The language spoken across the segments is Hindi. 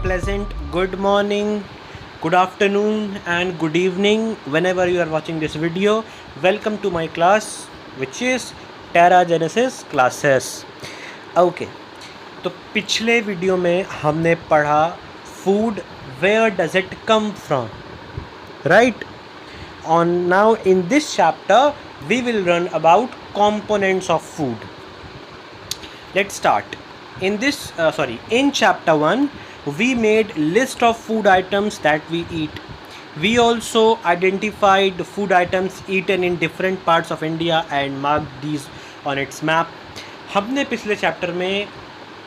pleasant good morning, good afternoon, and good evening whenever you are watching this video. Welcome to my class, which is Terra Genesis classes. Okay, तो पिछले वीडियो में हमने पढ़ा food, where does it come from, right? Now in this chapter we will learn about components of food. Let's start. In chapter 1 we made list of food items that we eat. We also identified food items eaten in different parts of India and marked these on its map. हमने पिछले चैप्टर में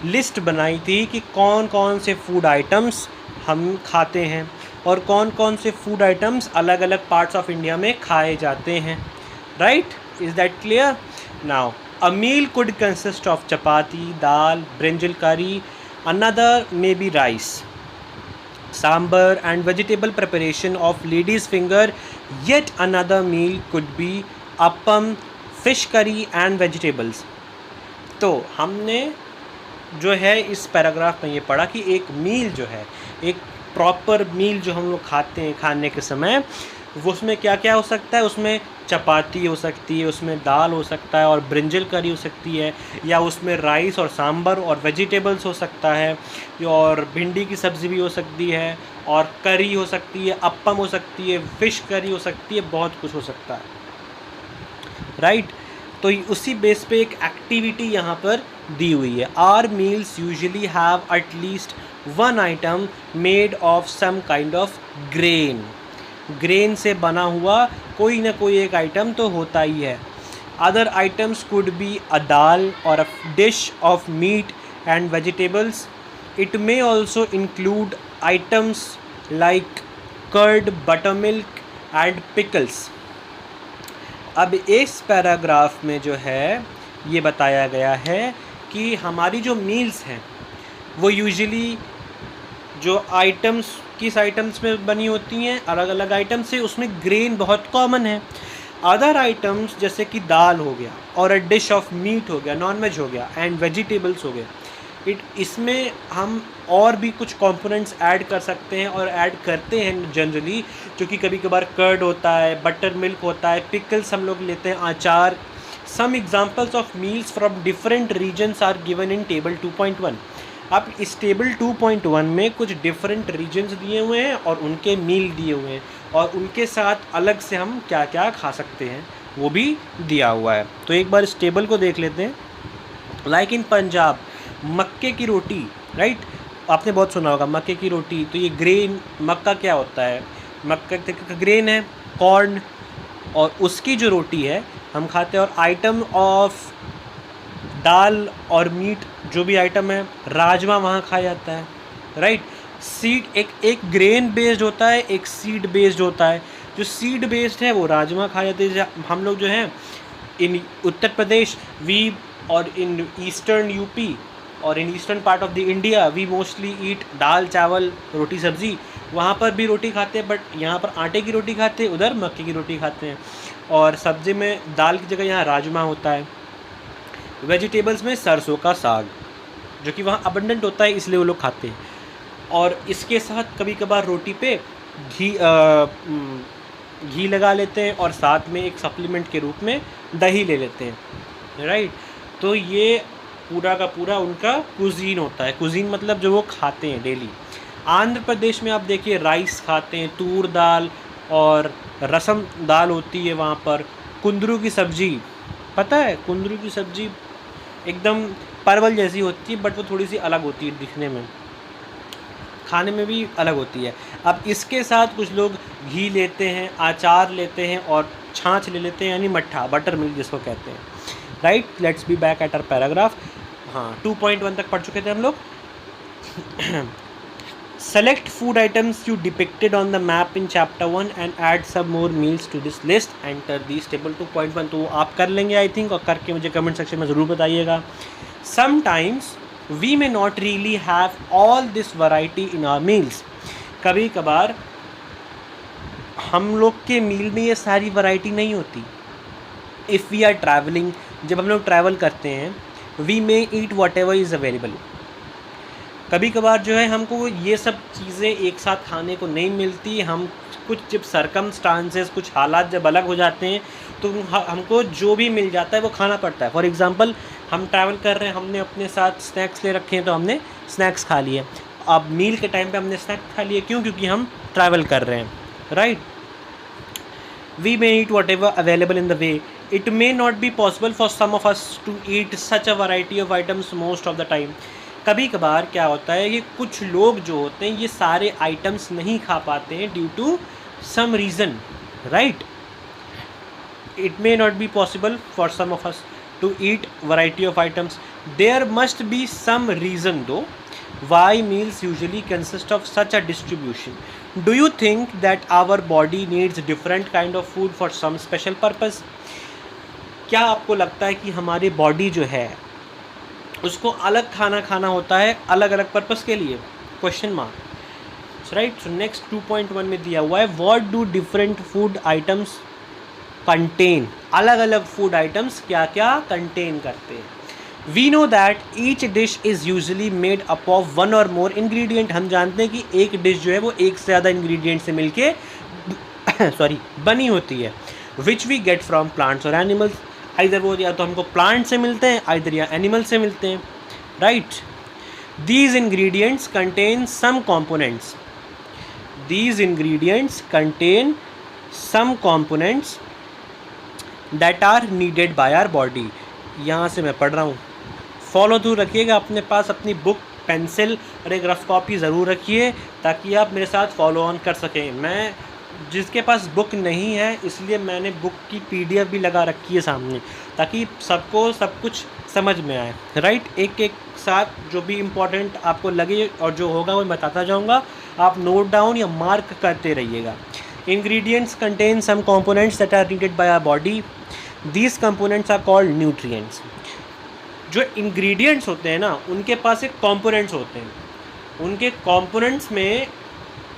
लिस्ट बनाई थी कि कौन कौन से फूड आइटम्स हम खाते हैं और कौन कौन से फूड आइटम्स अलग अलग पार्ट्स ऑफ इंडिया में खाए जाते हैं. Right, is that clear? Now a meal could consist of chapati, dal, brinjal curry, another maybe rice, sambar and vegetable preparation of lady's finger. Yet another meal could be appam, fish curry and vegetables. तो हमने जो है इस पैराग्राफ में ये पढ़ा कि एक मील जो है, एक प्रॉपर मील जो हम लोग खाते हैं खाने के समय, वो उसमें क्या क्या हो सकता है. उसमें चपाती हो सकती है, उसमें दाल हो सकता है और ब्रिंजल करी हो सकती है, या उसमें राइस और सांबर और वेजिटेबल्स हो सकता है, और भिंडी की सब्ज़ी भी हो सकती है, और करी हो सकती है, अप्पम हो सकती है, फ़िश करी हो सकती है, बहुत कुछ हो सकता है. राइट, तो उसी बेस पे एक एक्टिविटी यहाँ पर दी हुई है. Our meals usually have at least one item made of some kind of grain. Grain से बना हुआ कोई ना कोई एक आइटम तो होता ही है. Other items could be a dal or a dish of meat and vegetables. It may also include items like curd, buttermilk and pickles. अब इस पैराग्राफ में जो है ये बताया गया है कि हमारी जो मील्स हैं वो यूजुअली जो आइटम्स किस आइटम्स में बनी होती हैं, अलग अलग आइटम्स से, उसमें ग्रेन बहुत कॉमन है. अदर आइटम्स जैसे कि दाल हो गया और अ डिश ऑफ मीट हो गया, नॉन वेज हो गया, एंड वेजिटेबल्स हो गया. इसमें हम और भी कुछ कंपोनेंट्स ऐड कर सकते हैं और ऐड करते हैं जनरली, जो कि कभी कभार कर्ड होता है, बटर मिल्क होता है, पिकल्स हम लोग लेते हैं, अचार. Some examples of meals from different regions are given in table 2.1. अब इस टेबल 2.1 में कुछ डिफरेंट रीजन्स दिए हुए हैं और उनके मील दिए हुए हैं, और उनके साथ अलग से हम क्या क्या खा सकते हैं वो भी दिया हुआ है. तो एक बार इस टेबल को देख लेते हैं. लाइक इन पंजाब, मक्के की रोटी. राइट, आपने बहुत सुना होगा मक्के की रोटी. तो ये ग्रेन, मक्का क्या होता है? मक्का का ग्रेन है, कॉर्न, और उसकी जो रोटी है हम खाते हैं. और आइटम ऑफ दाल और मीट जो भी आइटम है, राजमा वहाँ खाया जाता है. राइट, सीड एक ग्रेन बेस्ड होता है, एक सीड बेस्ड होता है. जो सीड बेस्ड है वो राजमा खाया जाते हैं. हम लोग जो हैं इन उत्तर प्रदेश वी, और इन ईस्टर्न यूपी और in eastern part of the India we mostly eat dal chawal roti सब्ज़ी. वहाँ पर भी रोटी खाते हैं, बट यहाँ पर आटे की रोटी खाते हैं, उधर मक्के की रोटी खाते हैं. और सब्ज़ी में दाल की जगह यहाँ राजमा होता है. वेजिटेबल्स में सरसों का साग, जो कि वहाँ अबंडेंट होता है, इसलिए वो लोग खाते हैं. और इसके साथ कभी कभार रोटी पे घी लगा लेते हैं, और साथ में एक सप्लीमेंट के रूप में दही ले लेते हैं. राइट, तो ये पूरा का पूरा उनका कुजीन होता है. कुजीन मतलब जो वो खाते हैं डेली. आंध्र प्रदेश में आप देखिए राइस खाते हैं, तूर दाल और रसम दाल होती है वहाँ पर. कुंदरू की सब्ज़ी, पता है कुंदरू की सब्ज़ी एकदम परवल जैसी होती है, बट वो थोड़ी सी अलग होती है दिखने में, खाने में भी अलग होती है. अब इसके साथ कुछ लोग घी लेते हैं, अचार लेते हैं और छाछ ले लेते हैं, यानी मट्ठा, बटर मिल्क जिसको कहते हैं. Right, let's be back at our paragraph. हाँ, 2.1 तक पढ़ चुके थे हम लोग. Select food items you depicted on the map in chapter 1 and add some more meals to this list. Enter these table 2.1. तो आप कर लेंगे आई थिंक, और करके मुझे कमेंट सेक्शन में ज़रूर बताइएगा. Sometimes we may not really have all this variety in our meals. कभी कभार हम लोग के मील में ये सारी वैरायटी नहीं होती. If we are traveling, जब हम लोग ट्रैवल करते हैं, we may eat whatever is available. कभी कभार जो है हमको ये सब चीज़ें एक साथ खाने को नहीं मिलती, हम कुछ जब सरकमस्टांसेस, कुछ हालात जब अलग हो जाते हैं तो हमको जो भी मिल जाता है वो खाना पड़ता है। फॉर एग्ज़ाम्पल हम ट्रैवल कर रहे हैं, हमने अपने साथ स्नैक्स ले रखे हैं तो हमने स्नैक्स खा लिए। अब मील के टाइम पे हमने स्नैक्स खा लिए, क्यों? क्योंकि हम ट्रैवल कर रहे हैं, right. We may eat whatever available in the way. It may not be possible for some of us to eat such a variety of items most of the time. कभी कभार क्या होता है कि कुछ लोग जो होते हैं ये सारे आइटम्स नहीं खा पाते हैं due to some reason, right. It may not be possible for some of us to eat variety of items. There must be some reason though why meals usually consist of such a distribution. Do you think that our body needs different kind of food for some special purpose? क्या आपको लगता है कि हमारी बॉडी जो है उसको अलग खाना खाना होता है अलग अलग पर्पस के लिए? Question mark, right. So next 2.1 में दिया हुआ है, what do different food items contain. अलग अलग फूड आइटम्स क्या क्या कंटेन करते हैं? We know that each dish is usually made up of one और मोर इंग्रेडिएंट। हम जानते हैं कि एक डिश जो है वो एक से ज़्यादा इंग्रेडिएंट से मिलके बनी होती है, which we get from plants और एनिमल्स। आइदर वो या तो हमको प्लांट से मिलते हैं, आइदर या एनिमल से मिलते हैं, right. These ingredients contain some components. These ingredients contain some components that are needed by our body. यहाँ से मैं पढ़ रहा हूँ, फॉलो थ्रू रखिएगा। अपने पास अपनी बुक, पेंसिल और एक रफ कॉपी ज़रूर रखिए ताकि आप मेरे साथ फॉलो ऑन कर सकें। मैं जिसके पास बुक नहीं है इसलिए मैंने बुक की PDF भी लगा रखी है सामने, ताकि सबको सब कुछ समझ में आए, राइट। एक एक साथ जो भी इम्पोर्टेंट आपको लगे और जो होगा वो बताता जाऊँगा, आप नोट डाउन या मार्क करते रहिएगा। Ingredients contain some components that are needed by our body. These components are called nutrients. जो इंग्रेडिएंट्स होते हैं ना उनके पास एक कंपोनेंट्स होते हैं, उनके कंपोनेंट्स में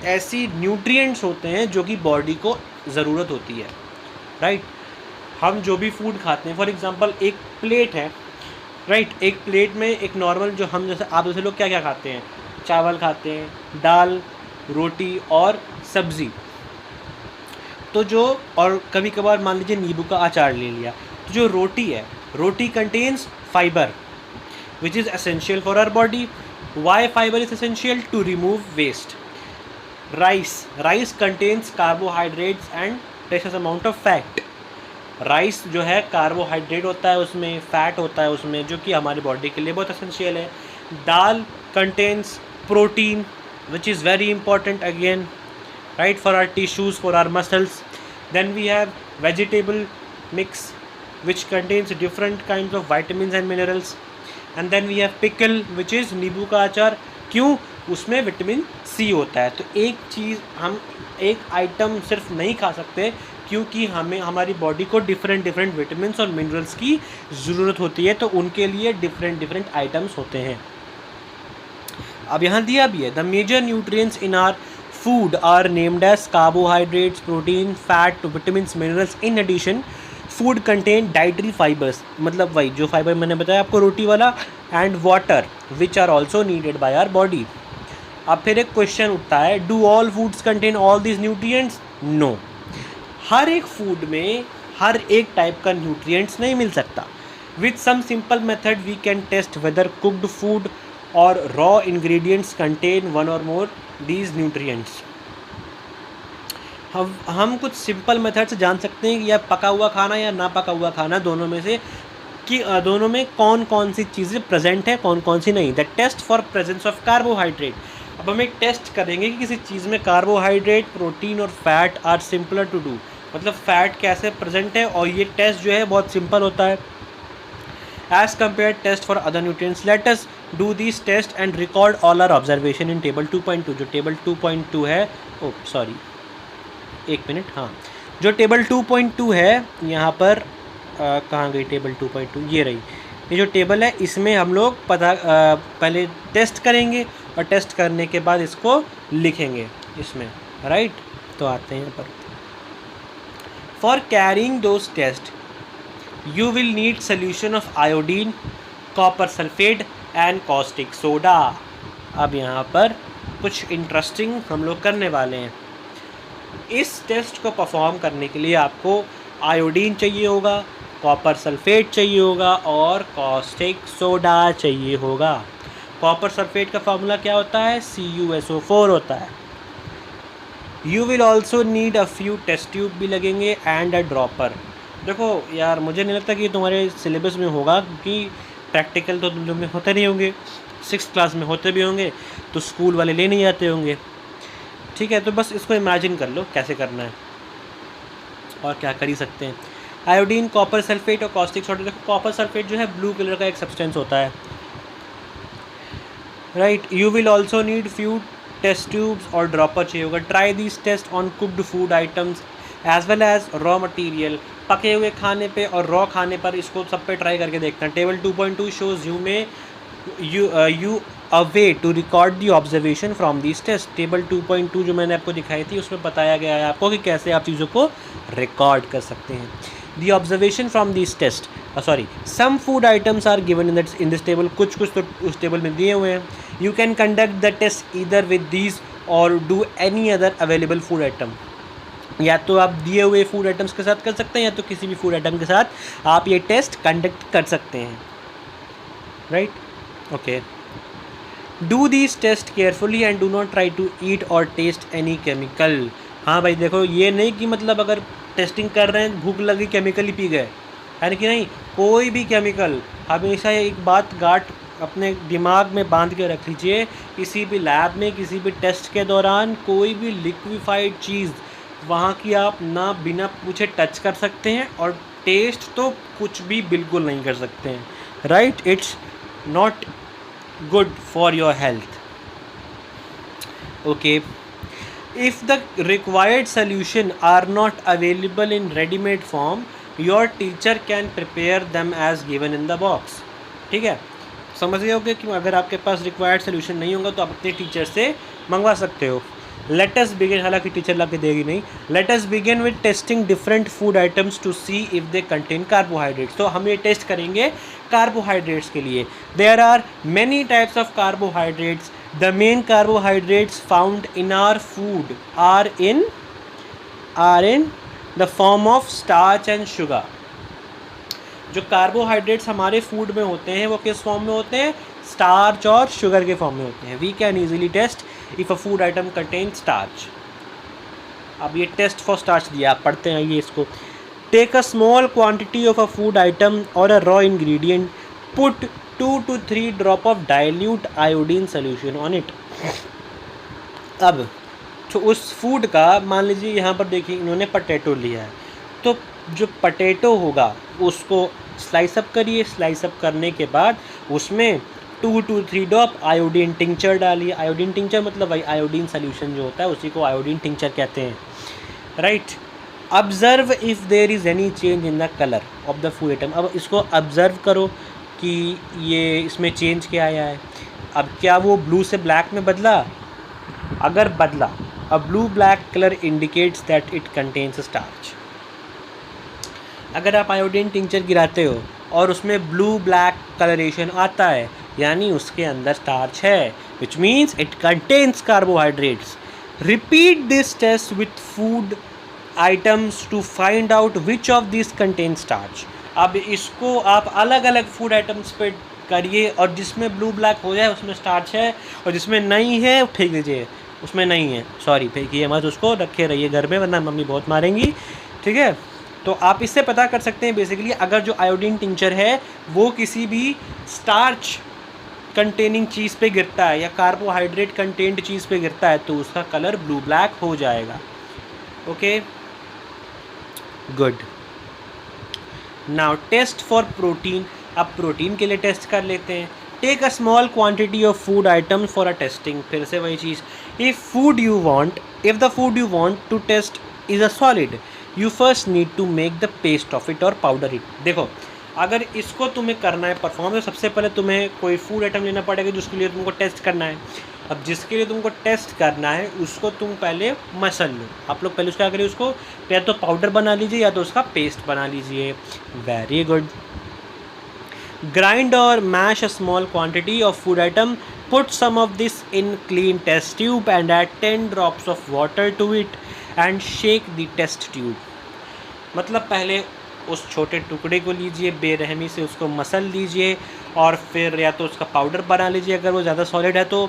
ऐसी न्यूट्रिएंट्स होते हैं जो कि बॉडी को ज़रूरत होती है, राइट। हम जो भी फूड खाते हैं, फॉर एग्जांपल एक प्लेट है, राइट। एक प्लेट में एक नॉर्मल जो हम जैसे आप जैसे लोग क्या क्या खाते हैं, चावल खाते हैं, दाल, रोटी और सब्ज़ी। तो जो और कभी कभार मान लीजिए नींबू का अचार ले लिया, तो जो रोटी है, roti contains fibre which is essential for our body. Why fibre is essential? To remove waste. Rice contains carbohydrates and traces amount of fat. Rice जो है कार्बोहाइड्रेट होता है उसमें, फैट होता है उसमें, जो कि हमारी बॉडी के लिए बहुत एसेंशियल है। Dal contains protein which is very important again, right, for our tissues, for our muscles. Then we have vegetable mix which contains different kinds of vitamins and minerals. And then we have pickle which is नींबू का अचार। क्यों? उसमें विटामिन C होता है। तो एक चीज़ हम एक आइटम सिर्फ नहीं खा सकते क्योंकि हमें हमारी बॉडी को डिफरेंट विटामिन्स और मिनरल्स की ज़रूरत होती है, तो उनके लिए डिफरेंट आइटम्स होते हैं। अब यहाँ दिया भी है, the major nutrients in are food are named as carbohydrates, protein, fat, vitamins, minerals. In addition, food contain dietary fibers, मतलब वही जो फाइबर मैंने बताया आपको रोटी वाला, and water which are also needed by our body. अब फिर एक क्वेश्चन उठता है, do all foods contain all these nutrients? No. हर एक फूड में हर एक टाइप का न्यूट्रिएंट्स नहीं मिल सकता। With some simple method we can test whether cooked food or raw ingredients contain one or more these nutrients. हम कुछ सिंपल मेथड से जान सकते हैं कि यह पका हुआ खाना या ना पका हुआ खाना दोनों में से कि दोनों में कौन कौन सी चीज़ें प्रेजेंट है, कौन कौन सी नहीं। The test for presence of carbohydrate. अब हम एक टेस्ट करेंगे कि किसी चीज़ में कार्बोहाइड्रेट, प्रोटीन और fat are simpler to do, मतलब फैट कैसे प्रेजेंट है, और ये टेस्ट जो है बहुत सिंपल होता है as compared test for other nutrients. Let us do these test and record all our observation in table 2.2. जो टेबल 2.2 है, सॉरी एक मिनट, हाँ, जो टेबल 2.2 है यहाँ पर कहाँ गई टेबल 2.2, ये रही। ये जो टेबल है इसमें हम लोग पहले टेस्ट करेंगे और टेस्ट करने के बाद इसको लिखेंगे इसमें, राइट। तो आते हैं यहाँ पर, for carrying those test you will need solution of iodine, copper sulfate and caustic soda. अब यहाँ पर कुछ इंटरेस्टिंग हम लोग करने वाले हैं। इस टेस्ट को परफॉर्म करने के लिए आपको आयोडीन चाहिए होगा, कॉपर सल्फेट चाहिए होगा और कॉस्टिक सोडा चाहिए होगा। कॉपर सल्फेट का फार्मूला क्या होता है? CuSO4 होता है। You will also need a few test tube भी लगेंगे एंड अ ड्रॉपर। देखो यार, मुझे नहीं लगता कि तुम्हारे सिलेबस में होगा, क्योंकि प्रैक्टिकल तो तुम लोग में होते नहीं होंगे, 6th क्लास में होते भी होंगे तो स्कूल वाले ले नहीं आते होंगे। ठीक है, तो बस इसको इमेजिन कर लो कैसे करना है और क्या कर ही सकते हैं। आयोडीन, कॉपर सल्फेट और कॉस्टिक सोडा। देखो कॉपर सल्फेट जो है ब्लू कलर का एक सब्सटेंस होता है, right. You will also need few test tubes और ड्रॉपर चाहिए होगा। Try this test on cooked food items as well as raw material. पके हुए खाने पे और रॉ खाने पर इसको सब पे ट्राई करके देखते हैं। Table 2.2 shows you a way to record the observation from this test. Table 2.2 जो मैंने आपको दिखाई थी उसमें बताया गया है आपको कि कैसे आप चीज़ों को रिकॉर्ड कर सकते हैं। The observation from this test, some food items are given in this table. कुछ तो उस टेबल में दिए हुए हैं। You can conduct the test either with these or do any other available food item. या तो आप दिए हुए फूड आइटम्स के साथ कर सकते हैं या तो किसी भी फूड आइटम के साथ आप ये टेस्ट कंडक्ट कर सकते हैं, right. Okay, do this test carefully and do not try to eat और टेस्ट एनी केमिकल। हाँ भाई देखो, ये नहीं कि मतलब अगर टेस्टिंग कर रहे हैं भूख लगी केमिकल ही पी गए, है कि नहीं। कोई भी केमिकल, हमेशा एक बात गांठ अपने दिमाग में बांध के रख लीजिए, किसी भी लैब में किसी भी टेस्ट के दौरान कोई भी लिक्विफाइड चीज़ वहाँ की आप ना बिना पूछे टच कर सकते हैं और टेस्ट तो कुछ भी बिल्कुल नहीं कर सकते हैं, right. It's not good for your health. Okay, if the required solution are not available in ready-made form, your teacher can prepare them as given in the box. ठीक है, समझ गए होगे कि अगर आपके पास रिक्वायर्ड सोल्यूशन नहीं होगा तो आप अपने टीचर से मंगवा सकते हो। लेट अस बिगिन, हालांकि टीचर ला के देगी नहीं। Let us begin with testing different food items to see if they contain carbohydrates. तो हम ये टेस्ट करेंगे कार्बोहाइड्रेट्स के लिए। There are many types of carbohydrates. The main carbohydrates found in our food are in the form of starch and sugar. जो कार्बोहाइड्रेट्स हमारे फूड में होते हैं वो किस फॉर्म में होते हैं? स्टार्च और शुगर के फॉर्म में होते हैं। We can easily test if a food item contain starch. अब ये टेस्ट फॉर स्टार्च दिया, आप पढ़ते हैं ये इसको। Take a small quantity of a food item or a raw ingredient, put 2 to 3 drop of dilute iodine solution on it. अब तो उस फूड का, मान लीजिए यहाँ पर देखिए इन्होंने पटेटो लिया है, तो जो पटेटो होगा उसको स्लाइस अप करिए। स्लाइस अप करने के बाद उसमें 2 to 3 ड्रॉप आयोडीन टिंचर डालिए। आयोडीन टिंचर मतलब भाई आयोडीन सोल्यूशन जो होता है उसी को आयोडीन टिंचर कहते हैं, right. Observe if there is any change in the colour of the food item. अब इसको ऑब्जर्व करो कि ये इसमें चेंज क्या आया है। अब क्या वो ब्लू से ब्लैक में बदला? अगर बदला, a blue black colour indicates that it contains starch. अगर आप आयोडीन टिंचर गिराते हो और उसमें ब्लू ब्लैक कलरेशन आता है, यानी उसके अंदर स्टार्च है, which means it contains carbohydrates. Repeat this test with food items to find out which of this contain starch. अब इसको आप अलग अलग फूड आइटम्स पे करिए और जिसमें ब्लू ब्लैक हो जाए उसमें स्टार्च है और जिसमें नहीं है फेंक दीजिए, उसमें नहीं है, सॉरी फेंकिए मत, उसको रखे रहिए घर में वरना मम्मी बहुत मारेंगी, ठीक है। तो आप इससे पता कर सकते हैं बेसिकली अगर जो आयोडीन टिंचर है वो किसी भी स्टार्च कंटेनिंग चीज़ पे गिरता है या कार्बोहाइड्रेट कंटेंट चीज़ पे गिरता है तो उसका कलर ब्लू ब्लैक हो जाएगा। Okay, good. Now test for protein. अब प्रोटीन के लिए टेस्ट कर लेते हैं। Take a small quantity of food item for a testing. फिर से वही चीज़, if the food you want to test is a solid, you first need to make the paste of it और पाउडर इट। देखो अगर इसको तुम्हें करना है परफॉर्म, तो सबसे पहले तुम्हें कोई फूड आइटम लेना पड़ेगा जिसके लिए तुमको टेस्ट करना है। अब जिसके लिए तुमको टेस्ट करना है उसको तुम पहले मसल लो। आप लोग पहले उसका करिए, उसको या तो पाउडर बना लीजिए या तो उसका पेस्ट बना लीजिए। Very good. ग्राइंड और mash a small quantity of food item Put some of this in clean test tube and add 10 drops of water to it and shake the test tube. मतलब पहले उस छोटे टुकड़े को लीजिए, बेरहमी से उसको मसल लीजिए और फिर या तो उसका पाउडर बना लीजिए अगर वो ज़्यादा सॉलिड है तो।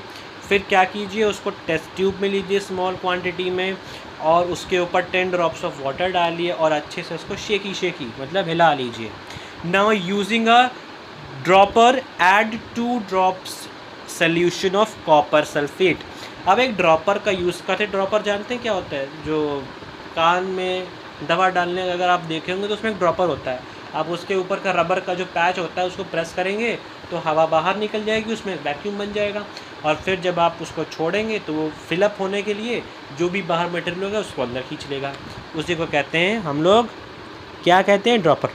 फिर क्या कीजिए, उसको टेस्ट ट्यूब में लीजिए स्मॉल क्वांटिटी में और उसके ऊपर 10 ड्रॉप्स ऑफ वाटर डालिए और अच्छे से उसको शेकी मतलब हिला लीजिए। Now using a dropper add 2 drops solution of copper sulphate. अब एक ड्रॉपर का यूज़ करते, ड्रॉपर जानते हैं क्या होता है? जो कान में दवा डालने अगर आप देखे होंगे तो उसमें एक ड्रॉपर होता है, आप उसके ऊपर का रबर का जो पैच होता है उसको प्रेस करेंगे तो हवा बाहर निकल जाएगी, उसमें वैक्यूम बन जाएगा और फिर जब आप उसको छोड़ेंगे तो वो फिलअप होने के लिए जो भी बाहर मटेरियल होगा उसको अंदर खींच लेगा। उसी को कहते हैं हम लोग, क्या कहते हैं? ड्रॉपर।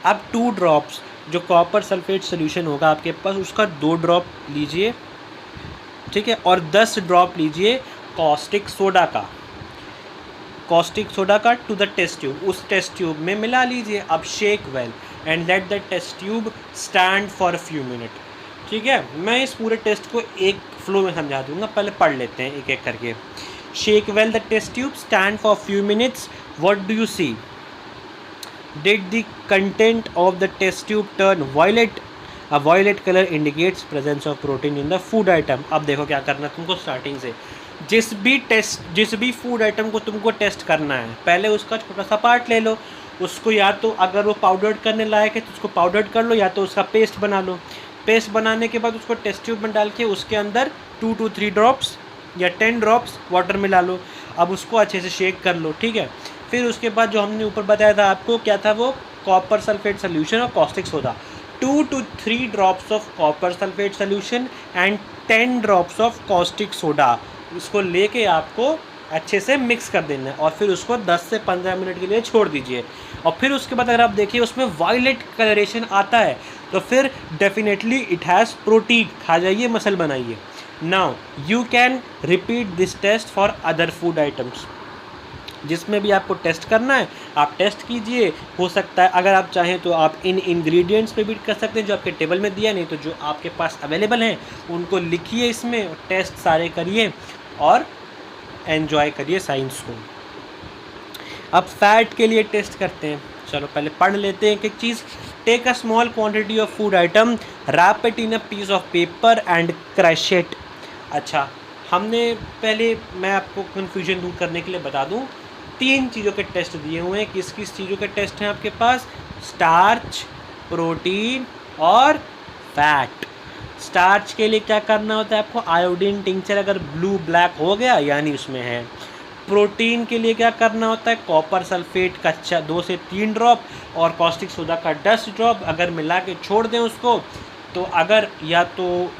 अब 2 ड्रॉप्स जो कॉपर सल्फेट सोल्यूशन होगा आपके पास उसका 2 ड्रॉप लीजिए, ठीक है, और 10 ड्रॉप लीजिए कॉस्टिक सोडा का, टू द टेस्ट ट्यूब, उस टेस्ट ट्यूब में मिला लीजिए। अब shake well and let the test tube stand for a few minute. ठीक है, मैं इस पूरे टेस्ट को एक फ्लो में समझा दूंगा, पहले पढ़ लेते हैं एक एक करके। Shake well the test tube, stand for few minutes, what do you see? Did the content of the test tube turn violet? A violet colour indicates presence of protein in the food item. अब देखो क्या करना है तुमको स्टार्टिंग से, जिस भी फूड आइटम को तुमको टेस्ट करना है पहले उसका छोटा सा पार्ट ले लो, उसको या तो अगर वो पाउडर्ड करने लायक है तो उसको पाउडर्ड कर लो या तो उसका पेस्ट बना लो। पेस्ट बनाने के बाद उसको टेस्ट ट्यूब में डाल के उसके अंदर 2 to 3 ड्रॉप्स या 10 ड्रॉप्स वाटर मिला लो। अब उसको अच्छे से शेक कर लो, ठीक है। फिर उसके बाद जो हमने ऊपर बताया था आपको, क्या था वो? कॉपर सल्फेट सोल्यूशन और caustic soda. 2 to 3 drops of copper sulphate solution and 10 drops of caustic soda, इसको लेके आपको अच्छे से मिक्स कर देना है और फिर उसको 10 से 15 मिनट के लिए छोड़ दीजिए। और फिर उसके बाद अगर आप देखिए उसमें वायलेट कलरेशन आता है तो फिर डेफिनेटली इट हैज़ प्रोटीन, खा जाइए, मसल बनाइए। Now you can repeat this test for other food items. जिसमें भी आपको टेस्ट करना है आप टेस्ट कीजिए। हो सकता है अगर आप चाहें तो आप इन इंग्रेडिएंट्स पे भी कर सकते हैं जो आपके टेबल में दिया, नहीं तो जो आपके पास अवेलेबल हैं उनको लिखिए इसमें, टेस्ट सारे करिए और एन्जॉय करिए साइंस को। अब फैट के लिए टेस्ट करते हैं, चलो पहले पढ़ लेते हैं एक चीज़। Take a small quantity of food item, wrap it in a piece of paper and crush it. अच्छा, हमने पहले, मैं आपको कन्फ्यूजन दूर करने के लिए बता दूं, 3 चीज़ों के टेस्ट दिए हुए हैं। किस किस चीज़ों के टेस्ट हैं आपके पास? स्टार्च, प्रोटीन और फैट। स्टार्च के लिए क्या करना होता है आपको? आयोडीन टिंचर अगर ब्लू ब्लैक हो गया यानी उसमें है। प्रोटीन के लिए क्या करना होता है? कॉपर सल्फेट कच्चा 2 से 3 ड्रॉप और कॉस्टिक सोडा का 10 ड्रॉप अगर मिला के छोड़ दें उसको, तो अगर या तो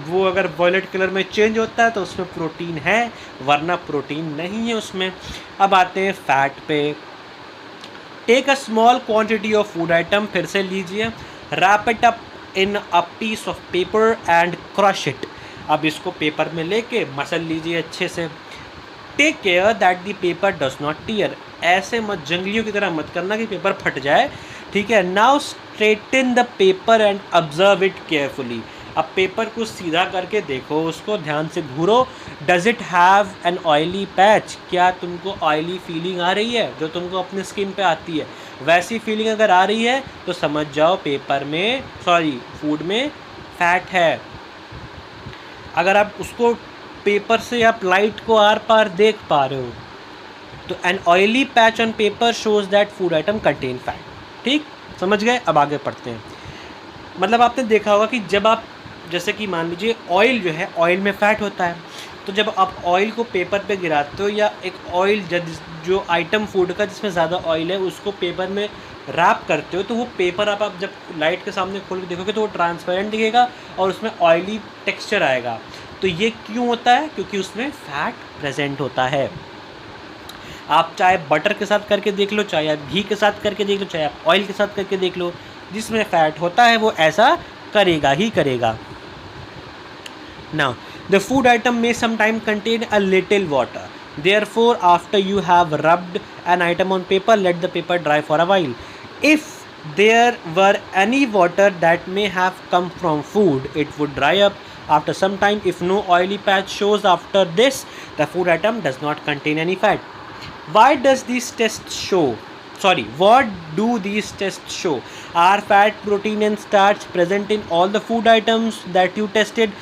वो अगर वॉयलेट कलर में चेंज होता है तो उसमें प्रोटीन है, वरना प्रोटीन नहीं है उसमें। अब आते हैं फैट पे। Take a small quantity of food item, फिर से लीजिए, wrap it up in a piece of paper and crush it. अब इसको पेपर में लेके मसल लीजिए अच्छे से। Take care that the paper does not tear, ऐसे मत, जंगलियों की तरह मत करना कि पेपर फट जाए, ठीक है। Now straighten the paper and observe it carefully. अब पेपर को सीधा करके देखो, उसको ध्यान से घूरो। Does it have an oily patch, क्या तुमको ऑयली फीलिंग आ रही है जो तुमको अपने स्किन पे आती है? वैसी फीलिंग अगर आ रही है तो समझ जाओ पेपर में, फूड में फैट है। अगर आप उसको पेपर से आप लाइट को आर पार देख पा रहे हो तो an oily patch on paper shows that food item contain fat. ठीक, समझ गए? अब आगे पढ़ते हैं। मतलब आपने देखा होगा कि जब आप, जैसे कि मान लीजिए ऑयल जो है, ऑयल में फ़ैट होता है, तो जब आप ऑयल को पेपर पे गिराते हो या एक ऑयल जो आइटम फूड का जिसमें ज़्यादा ऑयल है उसको पेपर में रैप करते हो, तो वो पेपर आप जब लाइट के सामने खोल के देखोगे तो वो ट्रांसपेरेंट दिखेगा और उसमें ऑयली टेक्सचर आएगा। तो ये क्यों होता है? क्योंकि उसमें फ़ैट प्रेजेंट होता है। आप चाहे बटर के साथ करके देख लो, चाहे आप घी के साथ करके देख लो, चाहे आप ऑयल के साथ करके देख लो, जिसमें फ़ैट होता है वो ऐसा करेगा ही करेगा। Now, the food item may sometimes contain a little water. Therefore, after you have rubbed an item on paper, let the paper dry for a while. If there were any water that may have come from food, it would dry up After some time, if no oily patch shows after this, the food item does not contain any fat. Why does these tests show? What do these tests show? Are fat, protein and starch present in all the food items that you tested?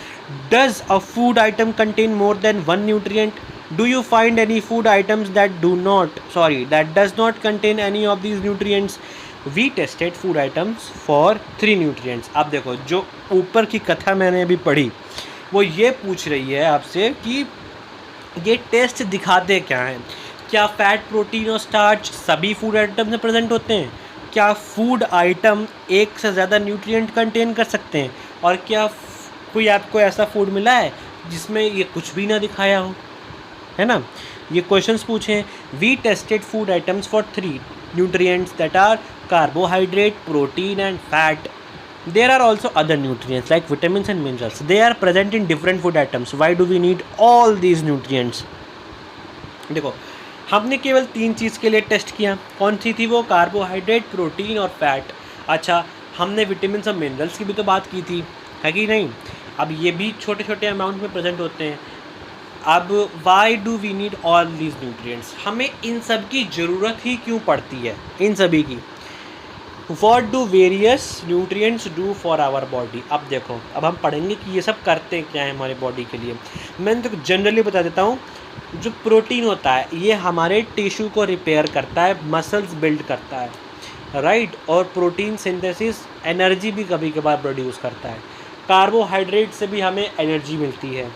Does a food item contain more than one nutrient? Do you find any food items that does not contain any of these nutrients? We tested food items for 3 nutrients. अब देखो, जो ऊपर की कथा मैंने अभी पढ़ी वो ये पूछ रही है आपसे कि ये टेस्ट दिखाते क्या हैं। क्या फैट, प्रोटीन और स्टार्च सभी फूड आइटम में प्रेजेंट होते हैं? क्या फूड आइटम एक से ज़्यादा न्यूट्रिएंट कंटेन कर सकते हैं? और क्या कोई आपको ऐसा फूड मिला है जिसमें ये कुछ भी ना दिखाया हो, है ना? ये क्वेश्चंस पूछे। We tested food items for 3 nutrients that are carbohydrate, protein and fat. There are also other nutrients like vitamins and minerals. They are present in different food items. Why do we need all these nutrients? देखो, हमने केवल 3 चीज़ के लिए टेस्ट किया। कौन सी थी वो? कार्बोहाइड्रेट, प्रोटीन और फैट। अच्छा, हमने विटामिन और मिनरल्स की भी तो बात की थी, है कि नहीं? अब ये भी छोटे छोटे अमाउंट में प्रेजेंट होते हैं। अब why do we need all these nutrients? हमें इन सब की ज़रूरत ही क्यों पड़ती है, इन सभी की? What do various nutrients do for our body? अब देखो, अब हम पढ़ेंगे कि ये सब करते क्या है हमारे बॉडी के लिए। मैंने तो जनरली बता देता हूँ। जो प्रोटीन होता है ये हमारे टिश्यू को रिपेयर करता है, मसल्स बिल्ड करता है, राइट? और प्रोटीन सिंथेसिस एनर्जी भी कभी कभार प्रोड्यूस करता है। कार्बोहाइड्रेट से भी हमें एनर्जी मिलती है।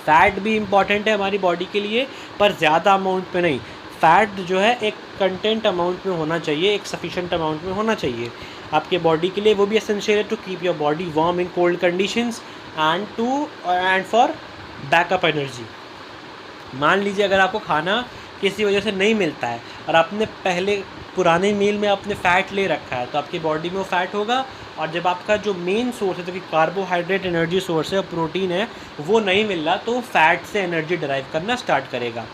फैट भी इम्पॉर्टेंट है हमारी बॉडी के लिए, पर ज़्यादा अमाउंट पे नहीं। फैट जो है एक कंटेंट अमाउंट में होना चाहिए, एक सफिशेंट अमाउंट में होना चाहिए आपके बॉडी के लिए। वो भी एसेंशियल है to keep your body warm in cold conditions and for backup energy. मान लीजिए अगर आपको खाना किसी वजह से नहीं मिलता है और आपने पहले पुराने मील में आपने फ़ैट ले रखा है, तो आपकी बॉडी में वो फ़ैट होगा। और जब आपका जो मेन सोर्स है, जो कि कार्बोहाइड्रेट एनर्जी सोर्स है और प्रोटीन है, वो नहीं मिल रहा, तो फैट से एनर्जी डराइव करना स्टार्ट करेगा।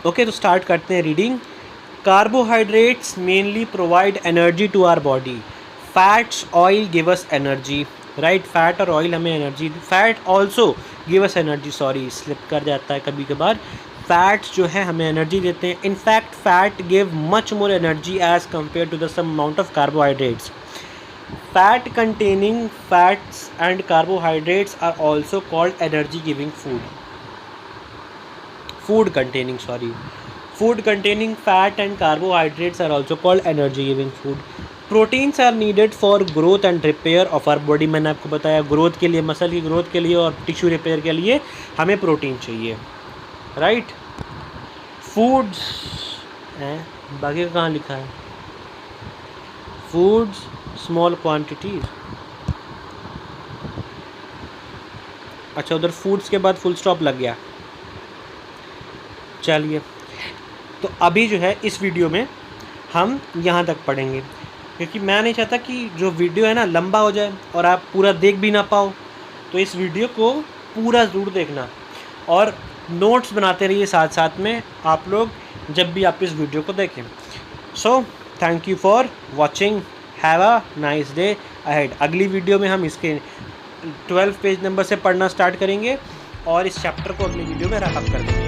ओके, तो स्टार्ट करते हैं reading. Carbohydrates mainly provide energy to our body. Fats, oil give us energy, right? Fat और ऑयल हमें energy, fat also give us energy, slip कर जाता है कभी कभार। फैट्स जो है हमें एनर्जी देते हैं। In fact fat give much more energy as compare to the same amount of carbohydrates. Fat containing fats and carbohydrates are also called energy giving food. Food containing fat and carbohydrates are also called energy giving food. Proteins are needed for growth and repair of our body. मैंने आपको बताया, ग्रोथ के लिए, मसल की ग्रोथ के लिए और टिश्यू रिपेयर के लिए हमें प्रोटीन चाहिए, राइट? फूड्स बाकी कहाँ लिखा है? Foods small quantities. अच्छा, उधर फूड्स के बाद फुल स्टॉप लग गया। चलिए, तो अभी जो है इस वीडियो में हम यहाँ तक पढ़ेंगे, क्योंकि मैं नहीं चाहता कि जो वीडियो है ना लंबा हो जाए और आप पूरा देख भी ना पाओ। तो इस वीडियो को पूरा ज़रूर देखना और नोट्स बनाते रहिए साथ साथ में आप लोग, जब भी आप इस वीडियो को देखें। So thank you for watching, have a nice day ahead. अगली वीडियो में हम इसके 12 पेज नंबर से पढ़ना स्टार्ट करेंगे और इस चैप्टर को अगली वीडियो में रैप अप कर देंगे।